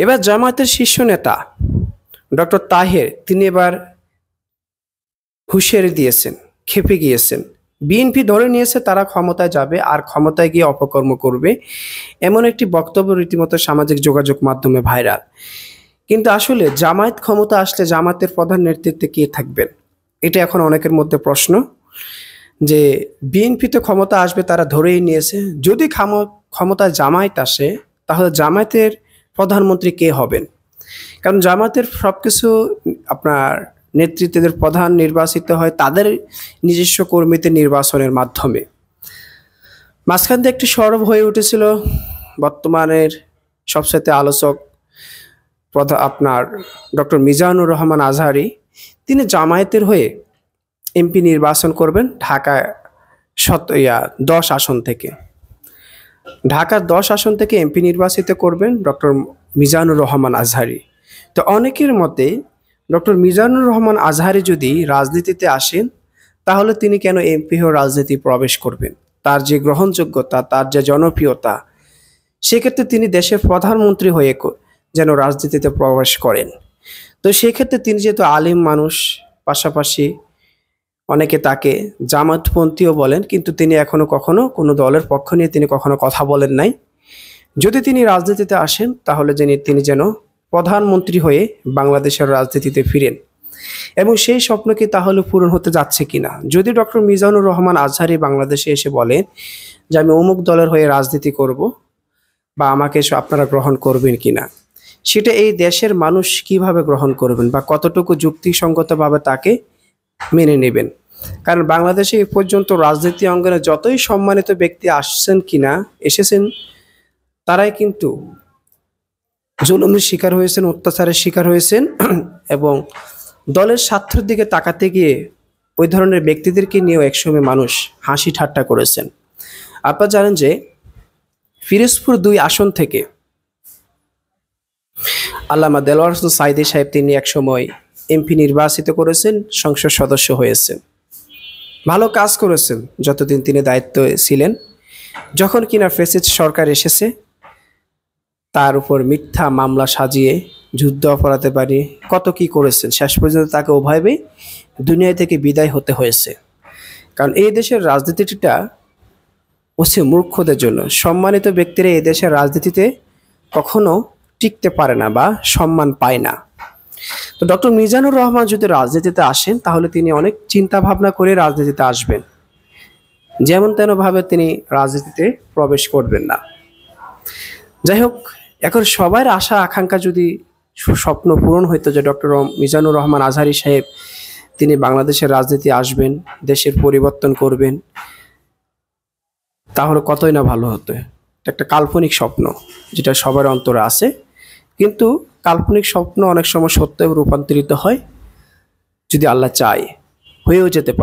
এবার জামায়াতের শীর্ষ নেতা ডক্টর তাহের তিনি এবার হুঁশিয়ারি দিয়েছেন, ক্ষেপে গিয়েছেন। বিএনপি ধরে নিয়েছে তারা ক্ষমতায় যাবে আর ক্ষমতায় গিয়ে অপকর্ম করবে, এমন একটি বক্তব্য রীতিমতো সামাজিক যোগাযোগ মাধ্যমে ভাইরাল। কিন্তু আসলে জামায়াত ক্ষমতা আসলে জামায়াতের প্রধান নেতৃত্বে কে থাকবেন, এটা এখন অনেকের মধ্যে প্রশ্ন। যে বিএনপি তো ক্ষমতা আসবে তারা ধরেই নিয়েছে, যদি ক্ষমতায় জামায়াত আসে তাহলে জামায়াতের প্রধানমন্ত্রী কে হবেন? কারণ জামায়াতের সবকিছু আপনার নেতৃত্বের প্রধান নির্বাচিত হয় তাদের নিজস্ব কর্মীদের নির্বাচনের মাধ্যমে। মাঝখান দিয়ে একটি সরব হয়ে উঠেছিল বর্তমানের সবচেয়ে আলোচক আপনার ডক্টর মিজানুর রহমান আজহারি। তিনি জামায়াতের হয়ে এমপি নির্বাচন করবেন ঢাকা 10 আসন থেকে। ঢাকার 10 আসন থেকে এমপি নির্বাচিত করবেন ডক্টর মিজানুর রহমান আজহারি। তো অনেকের মতে ডক্টর মিজানুর রহমান আজহারি যদি রাজনীতিতে আসেন তাহলে তিনি কেন এমপি হয়ে রাজনীতি প্রবেশ করবেন? তার যে গ্রহণযোগ্যতা, তার যে জনপ্রিয়তা, সেক্ষেত্রে তিনি দেশের প্রধানমন্ত্রী হয়ে যেন রাজনীতিতে প্রবেশ করেন। তো সেক্ষেত্রে তিনি যেহেতু আলিম মানুষ, পাশাপাশি অনেকে তাকে জামাতপন্থীও বলেন, কিন্তু তিনি এখনো কখনো কোনো দলের পক্ষ নিয়ে তিনি কখনো কথা বলেন নাই। যদি তিনি রাজনীতিতে আসেন তাহলে তিনি যেন প্রধানমন্ত্রী হয়ে বাংলাদেশের রাজনীতিতে ফিরেন, এবং সেই স্বপ্ন কি তাহলে পূরণ হতে যাচ্ছে কিনা? যদি ডক্টর মিজানুর রহমান আজহারি বাংলাদেশে এসে বলেন যে আমি অমুক দলের হয়ে রাজনীতি করব, বা আমাকে আপনারা গ্রহণ করবেন কিনা, সেটা এই দেশের মানুষ কিভাবে গ্রহণ করবেন বা কতটুকু যুক্তিসঙ্গতভাবে তাকে মেনে নেবেন? কারণ বাংলাদেশে এ পর্যন্ত রাজনীতি অঙ্গনে যতই সম্মানিত ব্যক্তি এসেছেন তারাই কিন্তু জুলুমের শিকার হয়েছেন, অত্যাচারের শিকার হয়েছেন, এবং দলের স্বার্থের দিকে তাকাতে গিয়ে ওই ধরনের ব্যক্তিদেরকে নিয়েও একসময় মানুষ হাসি ঠাট্টা করেছেন। আপনারা জানেন যে পিরোজপুর 2 আসন থেকে আল্লামা দেলোয়ার হোসেন সাঈদী সাহেব তিনি একসময় এমপি নির্বাচিত করেছেন, সংসদ সদস্য হয়েছেন, ভালো কাজ করেছেন যতদিন তিনি দায়িত্বে ছিলেন। যখন কিনা ফ্যাসিস্ট সরকার এসেছে তার উপর মিথ্যা মামলা সাজিয়ে যুদ্ধ অপরাধে পারি কত কি করেছেন, শেষ পর্যন্ত তাকে ওভাবে দুনিয়া থেকে বিদায় হতে হয়েছে। কারণ এই দেশের রাজনীতিটা হচ্ছে মূর্খদের জন্য। সম্মানিত ব্যক্তিরা এই দেশের রাজনীতিতে কখনো টিকতে পারে না বা সম্মান পায় না। তো ডক্টর মিজানুর রহমান যদি রাজনীতিতে আসেন তাহলে তিনি অনেক চিন্তা ভাবনা করে রাজনীতিতে আসবেন, যেমন তেমনভাবে তিনি রাজনীতিতে প্রবেশ করবেন না। যাই হোক, এখন সবার আশা আকাঙ্ক্ষা যদি স্বপ্ন পূরণ হইতো যে ডক্টর মিজানুর রহমান আজহারি সাহেব তিনি বাংলাদেশের রাজনীতি আসবেন, দেশের পরিবর্তন করবেন, তাহলে কতই না ভালো হতো। একটা কাল্পনিক স্বপ্ন যেটা সবার অন্তরে আছে, কিন্তু কাল্পনিক স্বপ্ন অনেক সময় সত্যে রূপান্তরিত হয় যদি আল্লাহ চায়, হয়েও যেতে পারে।